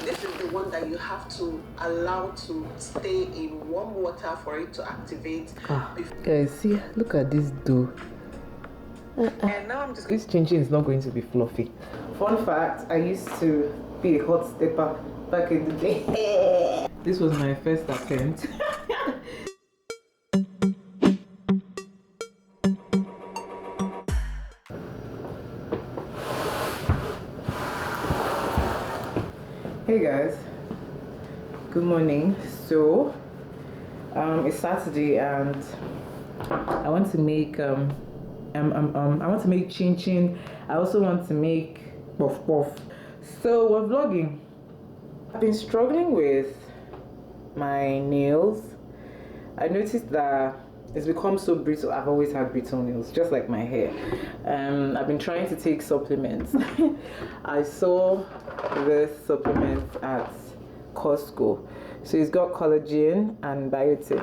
This is the one that you have to allow to stay in warm water for it to activate. Guys, see, look at this dough. And now I'm just. This chinchin is not going to be fluffy. Fun fact, I used to be a hot stepper back in the day. This was my first attempt. Hey guys, good morning. So it's Saturday and I want to make I want to make chinchin. I also want to make puff puff. So we're vlogging. I've been struggling with my nails. I noticed that it's become so brittle. I've always had brittle nails, just like my hair. I've been trying to take supplements. I saw this supplement at Costco. So it's got collagen and biotin.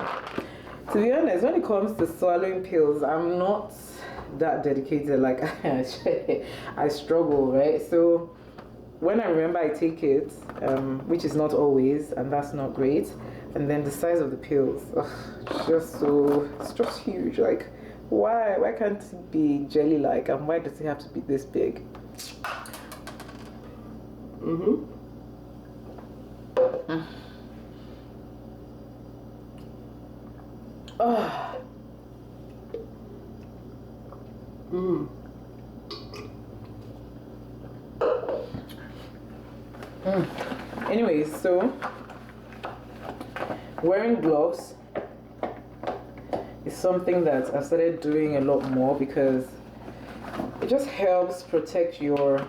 To be honest, when it comes to swallowing pills, I'm not that dedicated. Like I struggle, right? So when I remember I take it, which is not always, and that's not great. And then the size of the pills, it's just huge. Like, why can't it be jelly-like, and why does it have to be this big? Anyways, so wearing gloves is something that I started doing a lot more because it just helps protect your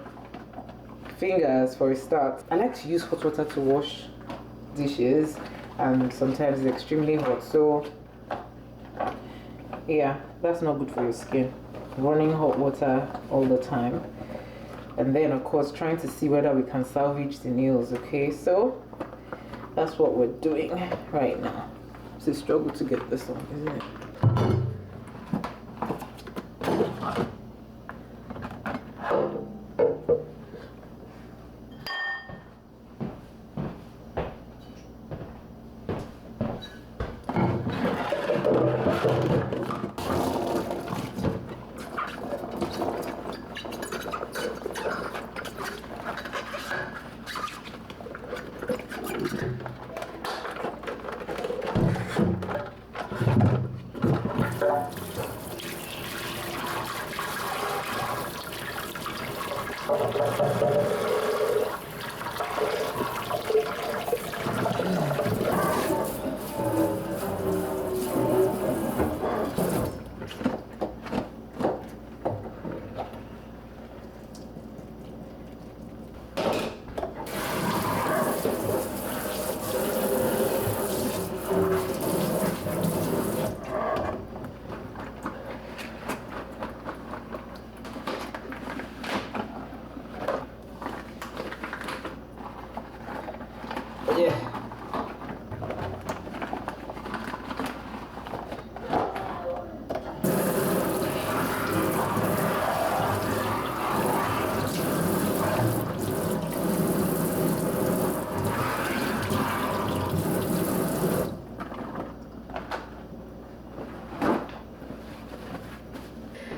fingers for a start. I like to use hot water to wash dishes, and sometimes it's extremely hot, so yeah, that's not good for your skin, running hot water all the time. And then of course trying to see whether we can salvage the nails. Okay, so that's what we're doing right now. It's a struggle to get this on, isn't it?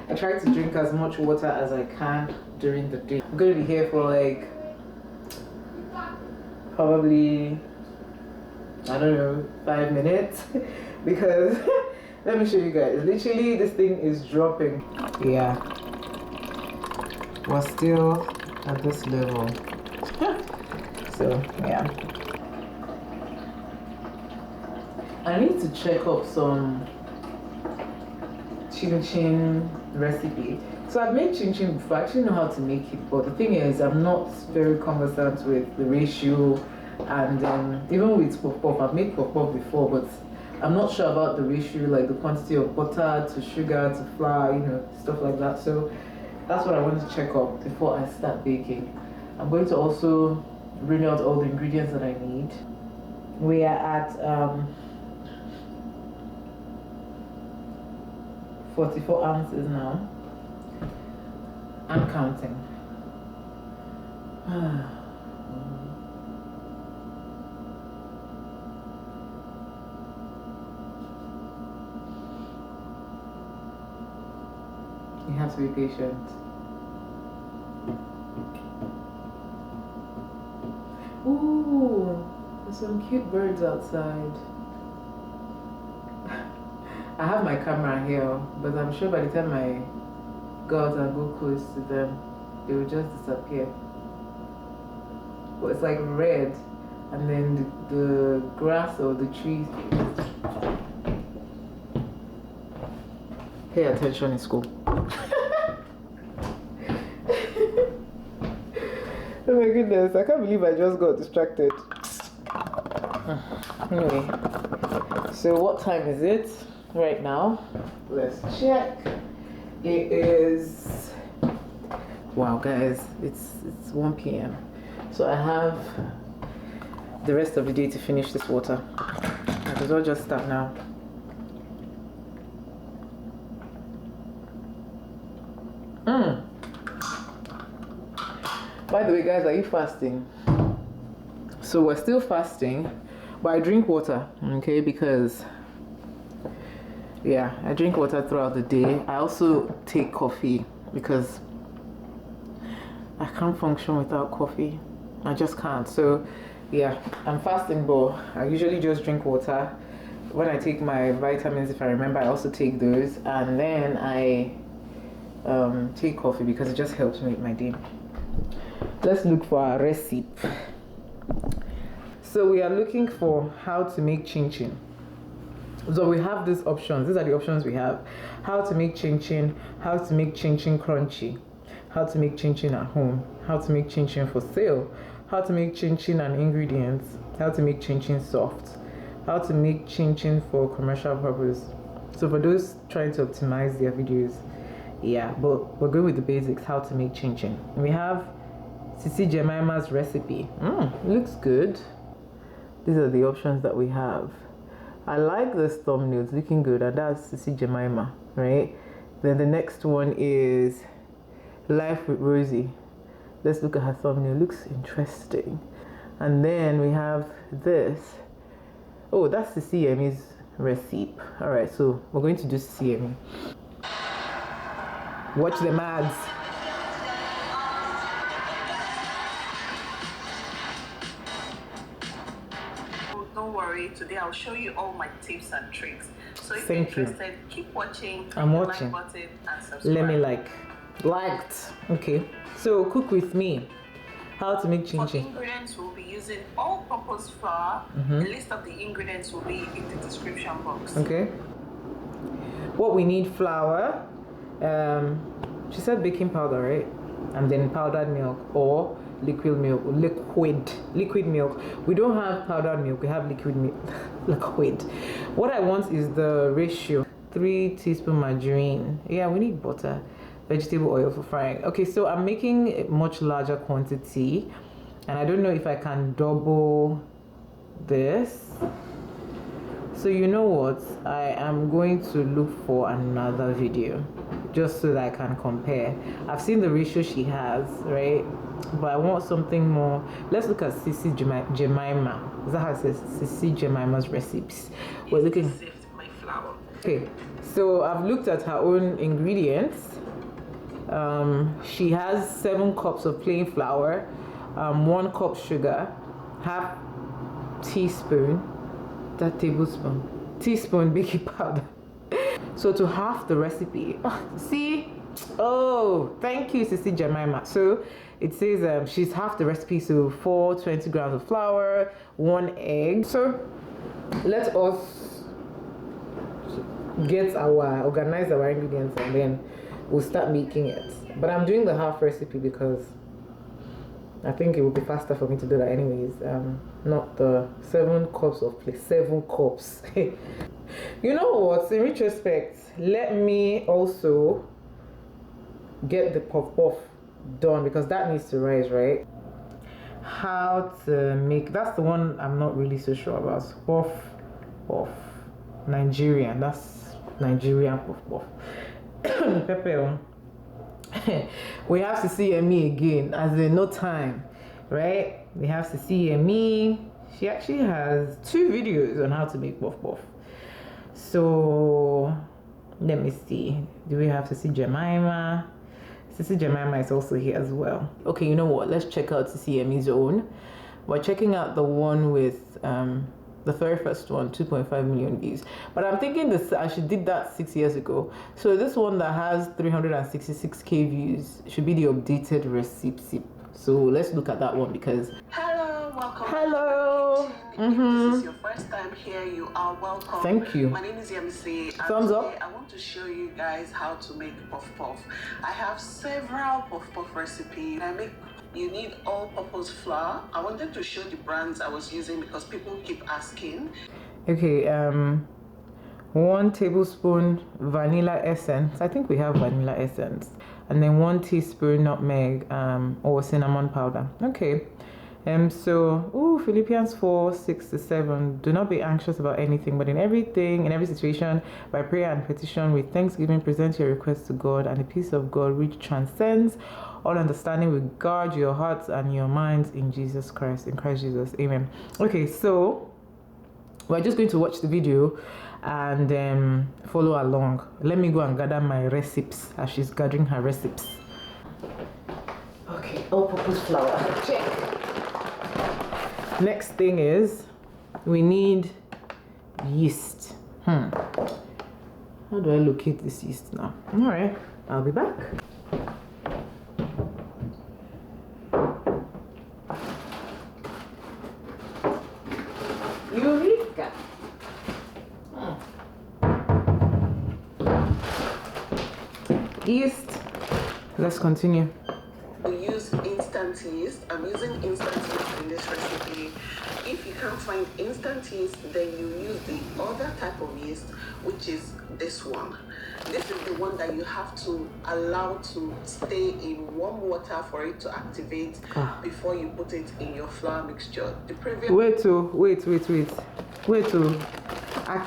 I try to drink as much water as I can during the day. I'm going to be here for like probably, I don't know, 5 minutes because let me show you guys. Literally this thing is dropping. Yeah, we're still at this level. So yeah, I need to check up some chinchin recipe. So I've made chinchin before. I actually know how to make it, but the thing is I'm not very conversant with the ratio, and even with puff puff, I've made puff puff before, but I'm not sure about the ratio, like the quantity of butter to sugar to flour, you know, stuff like that. So that's what I want to check up before I start baking. I'm going to also bring out all the ingredients that I need. We are at 44 ounces now. I'm counting. have to be patient. Ooh, there's some cute birds outside. I have my camera here, but I'm sure by the time I go out and go close to them, they will just disappear. But it's like red, and then the grass or the trees. Pay attention in school. Oh my goodness, I can't believe I just got distracted. Anyway, so what time is it right now? Let's check. It is, wow guys, it's 1 p.m. So I have the rest of the day to finish this water. I might as well just start now. By the way guys, are you fasting? So we're still fasting, but I drink water, okay, because yeah, I drink water throughout the day. I also take coffee because I can't function without coffee. I just can't. So yeah, I'm fasting, but I usually just drink water. When I take my vitamins, if I remember, I also take those, and then I take coffee because it just helps me with my day. Let's look for our recipe. So we are looking for how to make chinchin. So we have these options. These are the options we have. How to make chinchin, how to make chinchin crunchy, how to make chinchin at home, how to make chinchin for sale, how to make chinchin and ingredients, how to make chinchin soft, how to make chinchin for commercial purpose. So for those trying to optimize their videos, yeah, but we're going with the basics, how to make chinchin. We have Sisi Jemimah's recipe. Looks good. These are the options that we have. I like this thumbnail, it's looking good, and that's Sisi Jemimah, right? Then the next one is Life with Rosie. Let's look at her thumbnail, looks interesting. And then we have this. Oh, that's Sisi Yemmie's recipe. All right, so we're going to do Sisi Yemmie. Watch the ads. Don't worry, today I'll show you all my tips and tricks. So if you're interested, keep watching. I'm watching. Like button and subscribe. Let me liked. Okay. So cook with me. How to make chinchin. For ingredients, we'll be using all-purpose flour. The list of the ingredients will be in the description box. Okay. What we need: flour. She said baking powder, right? And then powdered milk or liquid milk. Liquid milk. We don't have powdered milk. We have liquid milk. Liquid. What I want is the ratio: 3 teaspoons margarine. Yeah, we need butter. Vegetable oil for frying. Okay, so I'm making a much larger quantity, and I don't know if I can double this. So you know what, I am going to look for another video just so that I can compare. I've seen the ratio she has, right? But I want something more. Let's look at Sisi Jemimah. Is that how it says? Sisi Jemimah's recipes. We're looking. My flour. Okay, so I've looked at her own ingredients. She has 7 cups of plain flour, 1 cup sugar, half teaspoon, that tablespoon, teaspoon baking powder. So to half the recipe, see? Oh, thank you, Sisi Jemimah. So it says she's half the recipe, so 420 grams of flour, 1 egg. So let us organize our ingredients, and then we'll start making it. But I'm doing the half recipe because I think it would be faster for me to do that anyways. Not the 7 cups of plate. 7 cups. You know what, in retrospect, let me also get the puff puff done because that needs to rise, right? How to make, that's the one I'm not really so sure about. Puff puff. Nigerian, that's Nigerian puff puff. Pepper. We have Sisi Yemmie again, as in no time, right? We have Sisi Yemmie. She actually has 2 videos on how to make puff puff. So Let me see. Do we have Sisi Jemimah? Sisi Jemimah is also here as well. Okay, you know what? Let's check out Sisi Yemmie's own. We're checking out the one with the very first one, 2.5 million views. But I'm thinking this, I should did that 6 years ago. So this one that has 366k views should be the updated recipe. So let's look at that one because. Hello, welcome. Hello. If this is your first time here, you are welcome. Thank you. My name is Yemmie, and Thumbs up. today I want to show you guys how to make puff puff. I have several puff puff recipes. You need all-purpose flour. I wanted to show the brands I was using because people keep asking. Okay, 1 tablespoon vanilla essence. I think we have vanilla essence. And then 1 teaspoon nutmeg or cinnamon powder. Okay. Philippians 4:6-7. Do not be anxious about anything, but in everything, in every situation, by prayer and petition, with thanksgiving, present your requests to God, and the peace of God, which transcends all understanding, will guard your hearts and your minds in Jesus Christ, in Christ Jesus. Amen. Okay, so we're just going to watch the video and follow along. Let me go and gather my recipes as she's gathering her recipes. Okay, all-purpose flour. Check. Next thing is we need yeast. How do I locate this yeast now? All right, I'll be back. Eureka! Yeast. Let's continue. We use instant yeast. I'm using instant yeast in this recipe. If you can't find instant yeast, then you use the other type of yeast, which is this one. This is the one that you have to allow to stay in warm water for it to activate before you put it in your flour mixture. The previous wait.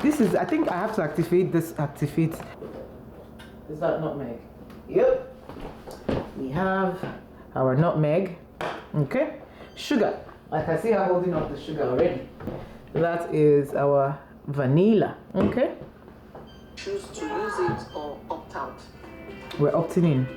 This is, I think I have to activate this. Is that nutmeg? Yep. We have our nutmeg. Okay. Sugar. I can see her holding up the sugar already. That is our vanilla. Okay. Choose to use it or opt out. We're opting in.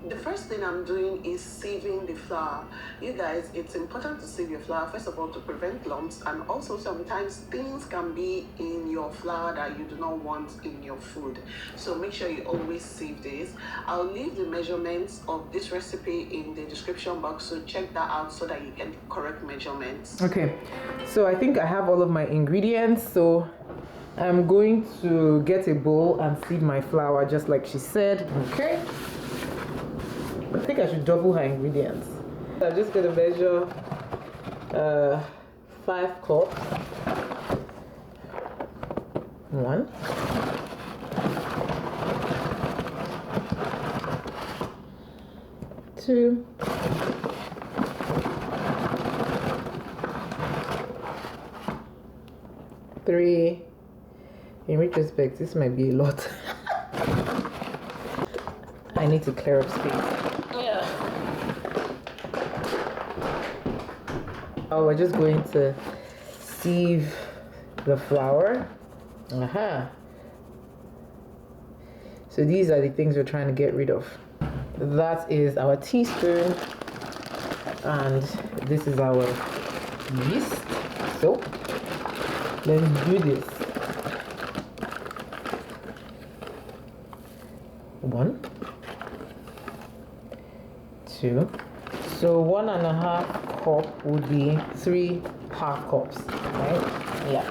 The first thing I'm doing is sieving the flour. You guys, it's important to sieve your flour, first of all, to prevent lumps, and also sometimes things can be in your flour that you do not want in your food. So make sure you always sieve this. I'll leave the measurements of this recipe in the description box, so check that out so that you get correct measurements. Okay, so I think I have all of my ingredients, so I'm going to get a bowl and sieve my flour just like she said. Okay. I think I should double her ingredients. I'm just going to measure 5 cups. 1. 2. 3. In retrospect, this might be a lot. I need to clear up space. Yeah. Oh, we're just going to sieve the flour. So these are the things we're trying to get rid of. That is our teaspoon, and this is our yeast. So let's do this. 1, 2. So 1.5 cup would be 3 half cups, right? Yeah.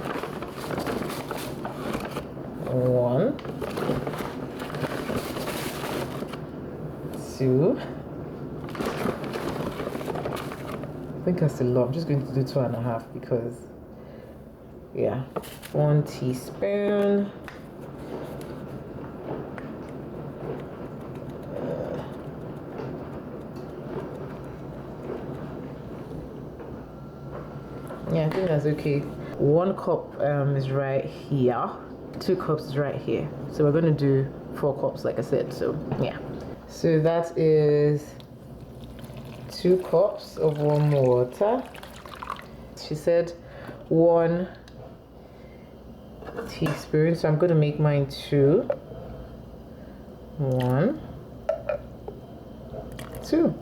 1, 2. I think that's a lot. I'm just going to do 2.5 because, yeah. 1 teaspoon. Yeah, I think that's okay. 1 cup is right here. 2 cups is right here. So we're going to do 4 cups, like I said. So yeah. So that is 2 cups of warm water. She said 1 teaspoons. So I'm going to make mine 2. 1, 2.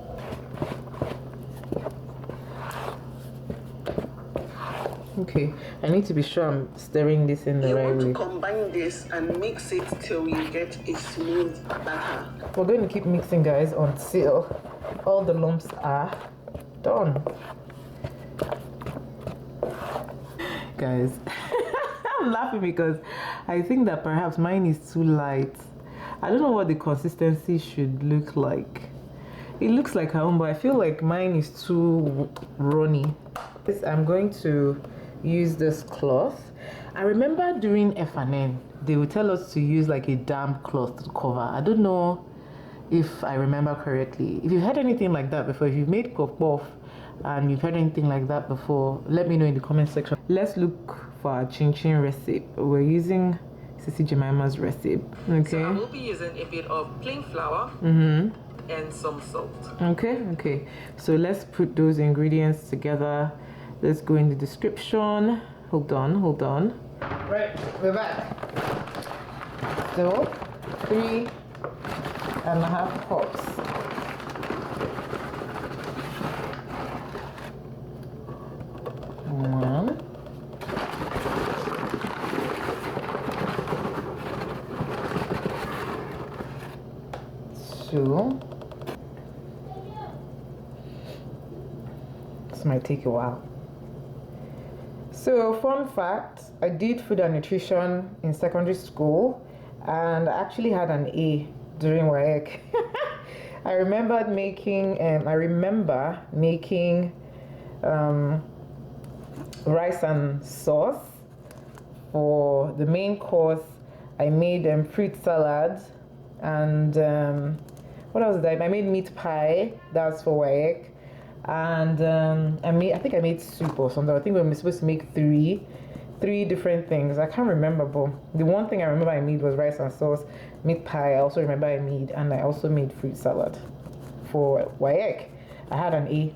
Okay, I need to be sure I'm stirring this in the right way. You want to combine this and mix it till you get a smooth batter. We're going to keep mixing, guys, until all the lumps are done. Guys, I'm laughing because I think that perhaps mine is too light. I don't know what the consistency should look like. It looks like her own, but I feel like mine is too runny. I'm going to use this cloth. I remember during F&N, they would tell us to use like a damp cloth to cover. I don't know if I remember correctly. If you've had anything like that before, if you've made puff and you've had anything like that before, let me know in the comment section. Let's look for our Chinchin recipe. We're using Sisi Jemimah's recipe. Okay. So I will be using a bit of plain flour and some salt. Okay. So let's put those ingredients together. Let's go in the description. Hold on. Right, we're back. So 3.5 cups. One. 2. This might take a while. So, fun fact, I did food and nutrition in secondary school and I actually had an A during WAEC. I remember making rice and sauce. For the main course, I made fruit salad and what else did I made meat pie. That's for WAEC. And I think I made soup or something. I think we were supposed to make three different things. I can't remember, but the one thing I remember I made was rice and sauce, meat pie. I also remember and I also made fruit salad for WAEC. I had an A,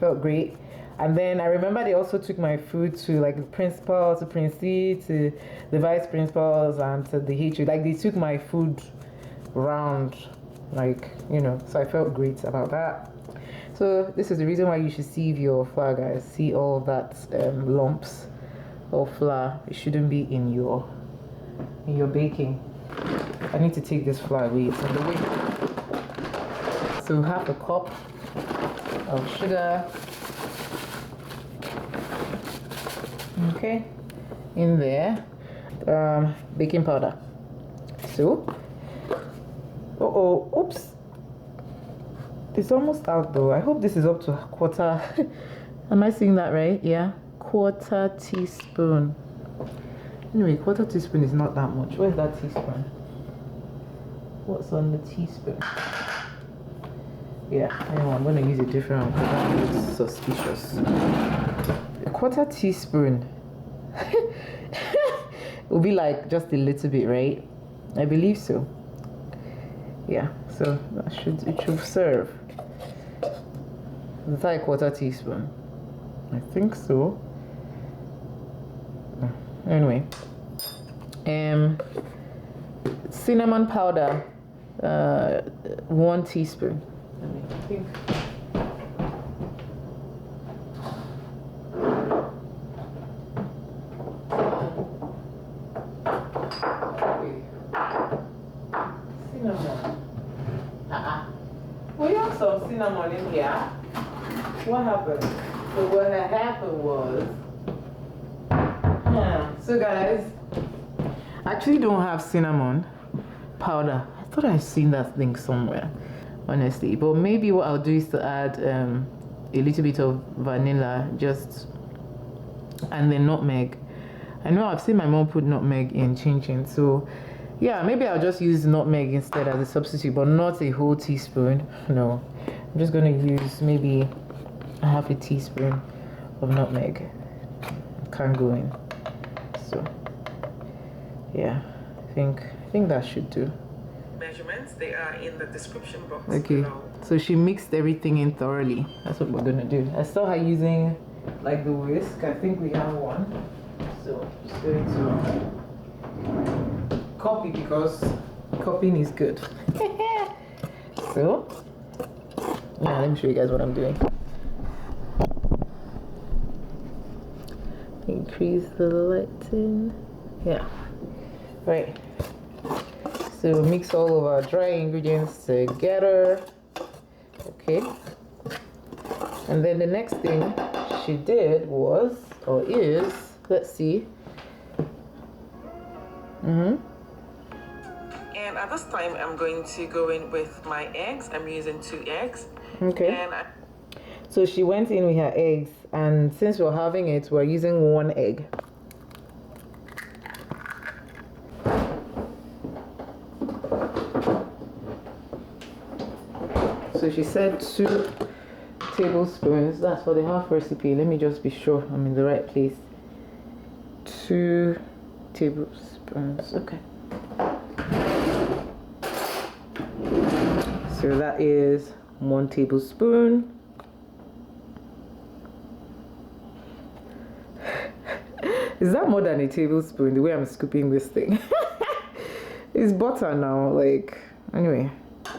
felt great. And then I remember they also took my food to like the principal, to Prince C, to the vice principals, and to the HO. Like they took my food round, like, you know, so I felt great about that. So this is the reason why you should sieve your flour, guys. See all that lumps of flour. It shouldn't be in your baking. I need to take this flour away. It's on the way. So 1/2 cup of sugar. Okay, in there. Baking powder. So, oops. It's almost out though. I hope this is up to 1/4. Am I seeing that right? Yeah, 1/4 teaspoon. Anyway, 1/4 teaspoon is not that much. Where's that teaspoon? What's on the teaspoon? Yeah, anyway, I'm going to use a different one because that looks suspicious. 1/4 teaspoon will be like just a little bit, right? I believe so. Yeah, so it should serve. Is that a 1/4 teaspoon? I think so. Anyway, cinnamon powder, 1 teaspoon. I think. We have some cinnamon in here. What happened? So what had happened was, so guys, I actually don't have cinnamon powder. I thought I'd seen that thing somewhere, honestly. But maybe what I'll do is to add a little bit of vanilla, and then nutmeg. I know I've seen my mom put nutmeg in Chinchin, so yeah, maybe I'll just use nutmeg instead as a substitute, but not a whole teaspoon. No, I'm just going to use maybe 1/2 teaspoon of nutmeg. Can't go in. So yeah, I think that should do. Measurements, they are in the description box. Okay, below. so she mixed everything in thoroughly. That's what we're gonna do. I saw her using like the whisk. I think we have one. So just going to copy because copying is good. So yeah, let me show you guys what I'm doing. Increase the lighting. Yeah, right. So mix all of our dry ingredients together. Okay. And then the next thing she did was, or is, let's see. And at this time, I'm going to go in with my eggs. I'm using 2 eggs. Okay. And so she went in with her eggs, and since we're having it, we're using 1 egg. So she said 2 tablespoons. That's for the half recipe. Let me just be sure I'm in the right place. 2 tablespoons. Okay. So that is 1 tablespoon. Is that more than a tablespoon, the way I'm scooping this thing? It's butter now, like, anyway,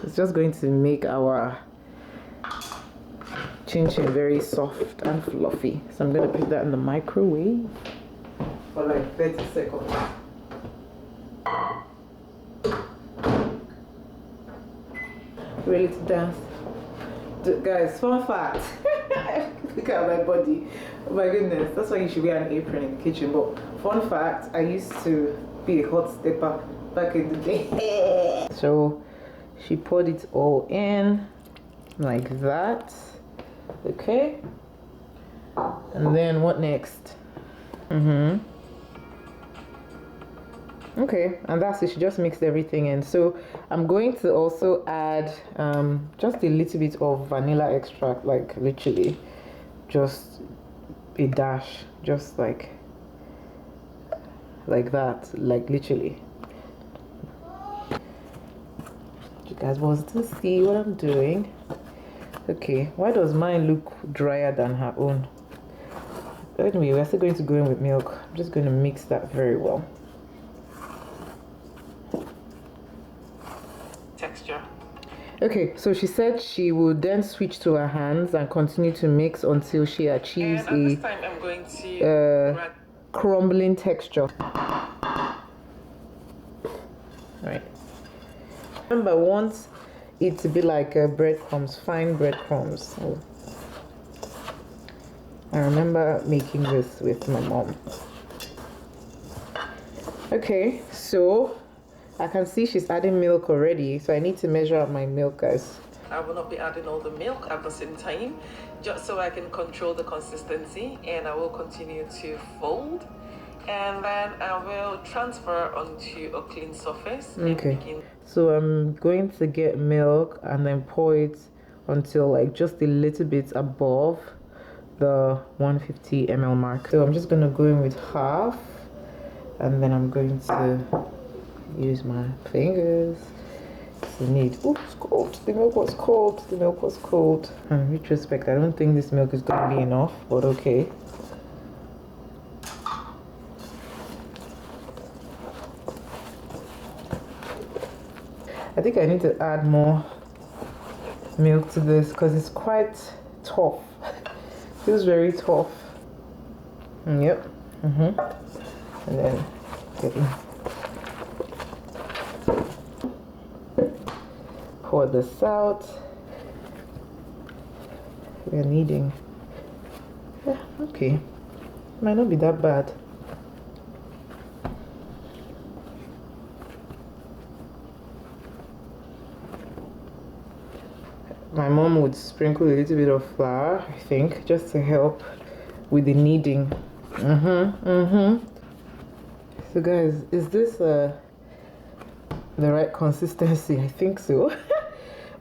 it's just going to make our chinchin very soft and fluffy. So I'm going to put that in the microwave for like 30 seconds. Ready to dance? Guys, fun fact. Look at my body. Oh my goodness, that's why you should wear an apron in the kitchen. But fun fact, I used to be a hot stepper back in the day. So she poured it all in like that. Okay. And then what next? Okay, and that's it. She just mixed everything in. So I'm going to also add just a little bit of vanilla extract, like literally just a dash, just like that, like literally. You guys want to see what I'm doing? Okay, why does mine look drier than her own? Anyway, we're still going to go in with milk. I'm just going to mix that very well. Texture. Okay, so she said she would then switch to her hands and continue to mix until she achieves this time I'm going to crumbling texture. Right. Remember, I want it to be like breadcrumbs, fine breadcrumbs. Oh. I remember making this with my mom. Okay, so I can see she's adding milk already, so I need to measure out my milk, guys. I will not be adding all the milk at the same time, just so I can control the consistency, and I will continue to fold, and then I will transfer onto a clean surface. Okay, so I'm going to get milk and then pour it until like just a little bit above the 150 ml mark. So I'm just going to go in with half, and then I'm going to use my fingers to knead. Oh, it's cold. The milk was cold. The milk was cold. In retrospect, I don't think this milk is going to be enough, but okay. I think I need to add more milk to this because it's quite tough. Feels very tough. Yep. And then pour this out. We're kneading. Yeah, okay. Might not be that bad. My mom would sprinkle a little bit of flour, I think, just to help with the kneading. So guys, is this the right consistency? I think so.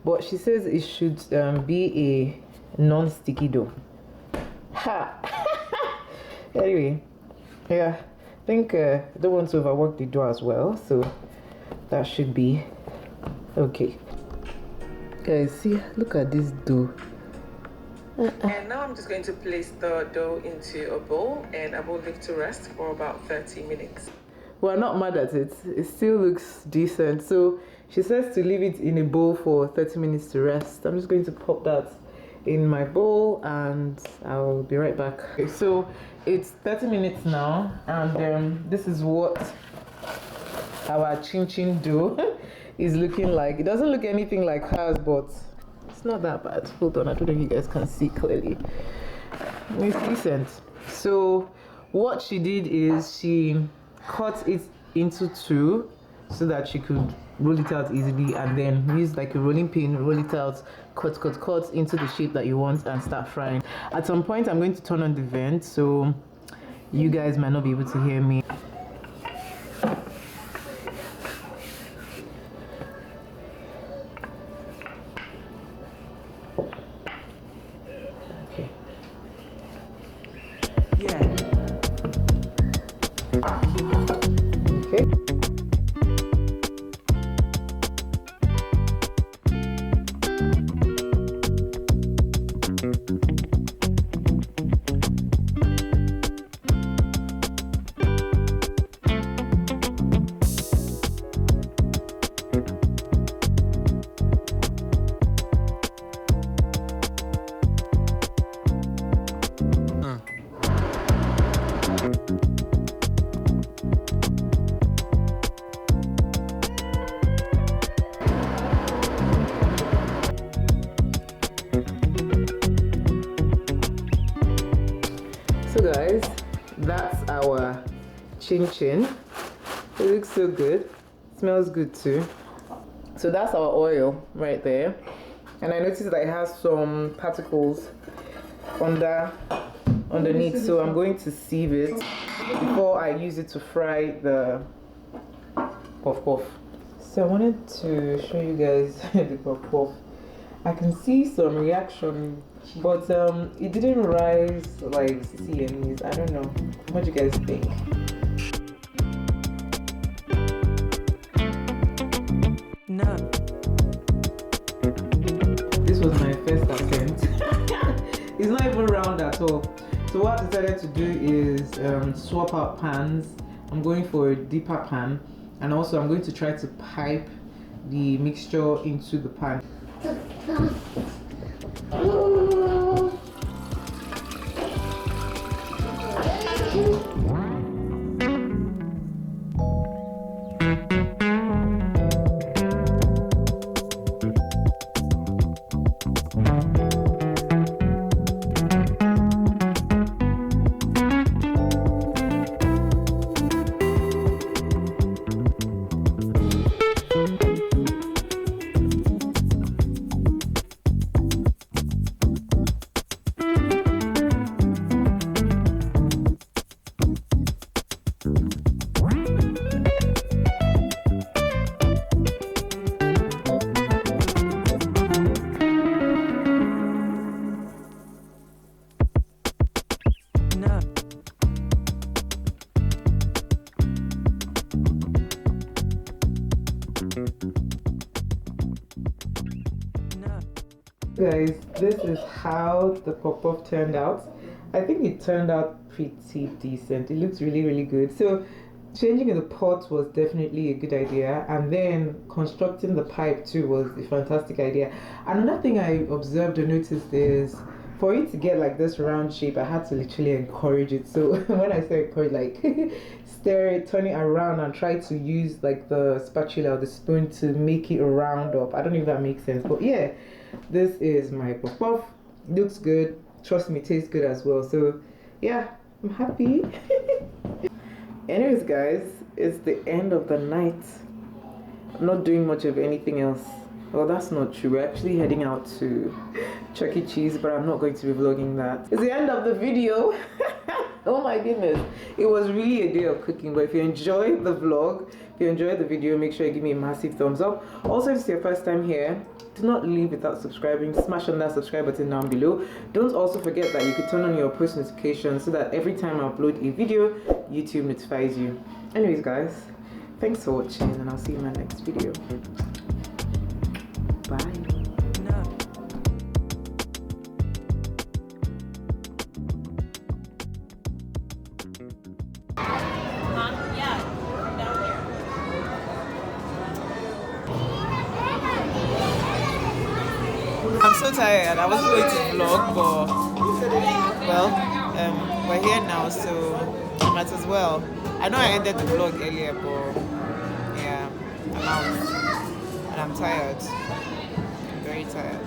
But she says it should be a non-sticky dough. Ha! Anyway, yeah, I think I don't want to overwork the dough as well, so that should be okay. Guys, see, look at this dough. And now I'm just going to place the dough into a bowl and I will leave to rest for about 30 minutes. We're not mad at it. It still looks decent. So she says to leave it in a bowl for 30 minutes to rest. I'm just going to pop that in my bowl and I'll be right back. Okay, so it's 30 minutes now and this is what our Chinchin dough is looking like. It doesn't look anything like hers, but it's not that bad. Hold on, I don't know if you guys can see clearly. It's decent. So what she did is she cut it into two so that she could roll it out easily and then use like a rolling pin, roll it out, cut into the shape that you want and start frying. At some point I'm going to turn on the vent so you guys might not be able to hear me. Okay. Yeah. Okay. So guys, that's our Chinchin. It looks so good. Smells good too. So that's our oil right there. And I noticed that it has some particles underneath. So I'm going to sieve it before I use it to fry the puff puff. So I wanted to show you guys the puff puff. I can see some reaction, but it didn't rise like Sisi Yemmie's. I don't know. What do you guys think? No. This was my first attempt. It's not even round at all. So what I decided to do is swap out pans. I'm going for a deeper pan, and also I'm going to try to pipe the mixture into the pan. Guys, this is how the pop-up turned out. I think it turned out pretty decent. It looks really good. So changing the pot was definitely a good idea, and then constructing the pipe too was a fantastic idea. Another thing I observed or noticed is for it to get like this round shape, I had to literally encourage it. So when I say encourage, like stir it, turn it around and try to use like the spatula or the spoon to make it round up. I don't know if that makes sense, but yeah, this is my puff puff. Looks good, trust me, tastes good as well. So yeah, I'm happy. Anyways guys, it's the end of the night. I'm not doing much of anything else. Well, that's not true. We're actually heading out to Chuck E. Cheese, but I'm not going to be vlogging that. It's the end of the video. Oh my goodness, it was really a day of cooking. But if you enjoyed the vlog, if you enjoyed the video, make sure you give me a massive thumbs up. Also, if it's your first time here, do not leave without subscribing. Smash on that subscribe button down below. Don't also forget that you can turn on your post notifications so that every time I upload a video, YouTube notifies you. Anyways guys, thanks for watching and I'll see you in my next video. Bye. I'm so tired. I wasn't going to vlog, but well, we're here now, so I might as well. I know I ended the vlog earlier, but yeah, I'm out and I'm tired. I'm very tired.